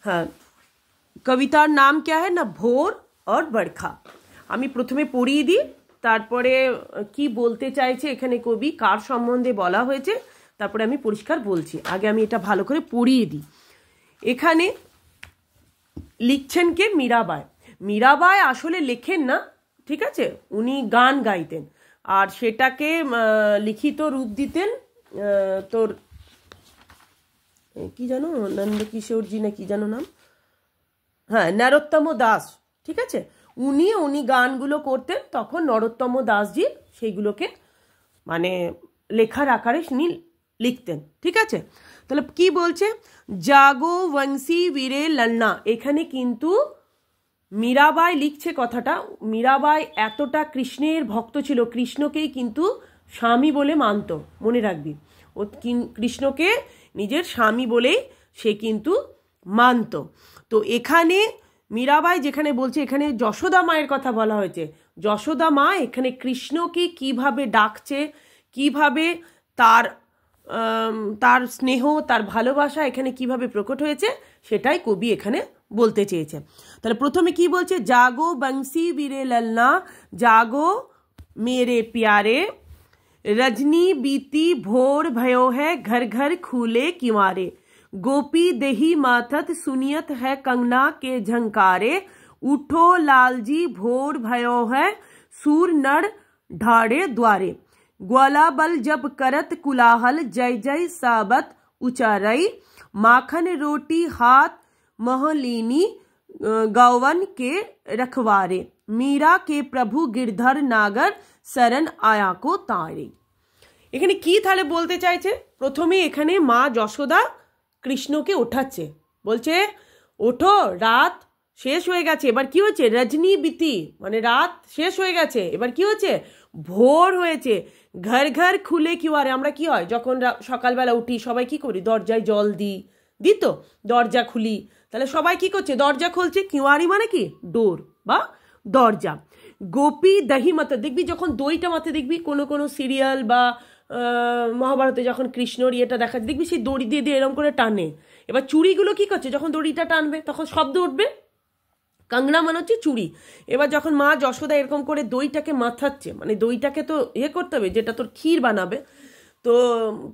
हाँ, कवितार नाम क्या है ना, भोर और बरखा। আমি প্রথমে পড়িয়ে দিই, তারপরে কি বলতে চাইছে এখানে কবি, কার সম্বন্ধে বলা হয়েছে, তারপরে আমি পরিষ্কার বলছি। আগে আমি এটা ভালো করে পড়িয়ে দিই। এখানে লিখছেন কে, মীরাবাই। মীরাবাই আসলে লেখেন না, ঠিক আছে, উনি গান গাইতেন আর সেটাকে লিখিত রূপ দিতেন তোর কি জানো, নন্দকিশোরজি না কি জানো নাম, হ্যাঁ নরোত্তম দাস, ঠিক আছে, উনি গানগুলো করতেন। তখন নরোত্তম দাসজি সেইগুলোকে মানে লেখার আকারে তিনি লিখতেন, ঠিক আছে। তাহলে কি বলছে, জাগো বংশী বীরে ললনা। এখানে কিন্তু মীরাবাই লিখছে কথাটা। মীরাবাই এতটা কৃষ্ণের ভক্ত ছিল, কৃষ্ণকেই কিন্তু স্বামী বলে মানত, মনে রাখবি। ও কৃষ্ণকে নিজের স্বামী বলেই সে কিন্তু মানত। তো এখানে মীরাবাই যেখানে বলছে, এখানে যশোদা মায়ের কথা বলা হয়েছে। যশোদা মা এখানে কৃষ্ণকে কিভাবে ডাকছে, কিভাবে তার স্নেহ, তার ভালোবাসা এখানে কিভাবে প্রকট হয়েছে, সেটাই কবি এখানে বলতে চেয়েছে। তাহলে প্রথমে কি বলছে, জাগো বংশী বীরে ললনা, জাগো মেরে প্যারে, रजनी बीती भोर भयो है, घर घर खूले किवारे, गोपी देही माथत सुनियत है कंगना के झंकारे, उठो लालजी भोर भयो है, सूर नर ढाड़े द्वारे, ग्वाला बल जब करत कुलाहल, जय जय साबत उचारई, माखन रोटी हाथ महलीनी, गौवन के रखवारे, मीरा के प्रभु गिरधर नागर, শরণ আয়া কো তারে। এখানে কি তাহলে বলতে চাইছে, প্রথমে এখানে মা যশোদা কৃষ্ণকে ওঠাচ্ছে, বলছে ওঠো, রাত শেষ হয়ে গেছে, এবার কি হচ্ছে, রজনী বিতি মানে রাত শেষ হয়ে গেছে, এবার কি হচ্ছে, ভোর হয়েছে, ঘর ঘর খুলে কিওয়ারে। আমরা কি হয় যখন সকালবেলা উঠি সবাই কি করি, দরজায় জল দিই তো, দরজা খুলি, তাহলে সবাই কি করছে, দরজা খুলছে। কিওয়ারি মানে কি, ডোর বা দরজা। গোপী দহি মাথা, দেখবি যখন দইটা মাথা, দেখবি কোনো কোনো সিরিয়াল বা মহাভারতে যখন কৃষ্ণর ইয়েটা দেখা, দেখবি সেই দড়ি দিয়ে দিয়ে এরকম করে টানে। এবার চুড়িগুলো কি করছে, যখন দড়িটা টানবে তখন শব্দ উঠবে, কাংনা মানে হচ্ছে চুড়ি। এবার যখন মা যশোদা এরকম করে দইটাকে মাথাচ্ছে, মানে দইটাকে তো ইয়ে করতে হবে, যেটা তোর ক্ষীর বানাবে, তো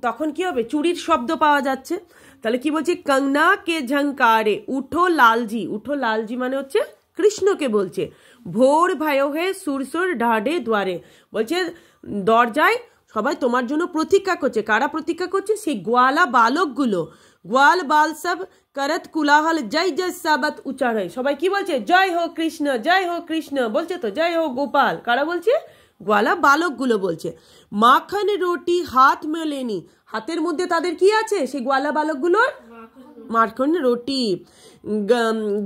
তখন কি হবে, চুড়ির শব্দ পাওয়া যাচ্ছে। তাহলে কি বলছে, कंगना के झंकारे, उठो लालजी, उठो लालजी মানে হচ্ছে কৃষ্ণকে বলছে। ভোর भयो है, সুরসুর ঢাডে দ্বারে, বলছে দরজায় সবাই তোমার জন্য প্রতীক্ষা করছে। কারা প্রতীক্ষা করছে, সেই গোয়ালা বালকগুলো, গোয়াল বাল সব করত কুলাহল, জয় জয় সাবত উচ্চারণ। সবাই কি বলছে, জয় হো কৃষ্ণ, জয় হো কৃষ্ণ বলছে তো, জয় হো গোপাল। কারা বলছে, গোয়ালা বালকগুলো বলছে। মাখন রুটি হাত মেলেনি, হাতের মধ্যে তাদের কি আছে, সেই গোয়ালা বালকগুলোর মাখন রুটি।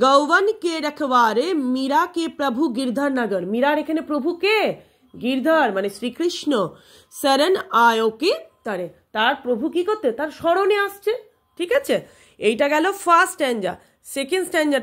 গৌवन के रखवारे, मीरा के प्रभु गिरधर नगर, मीरार এখানে প্রভু কে, গিরধর মানে শ্রীকৃষ্ণ। শরণ আয়ো কে তারে, তার প্রভু কি করতে, তার স্মরণে আসছে, ঠিক আছে। এইটা গেল ফার্স্ট স্ট্যাঞ্জা। সেকেন্ড স্ট্যাঞ্জা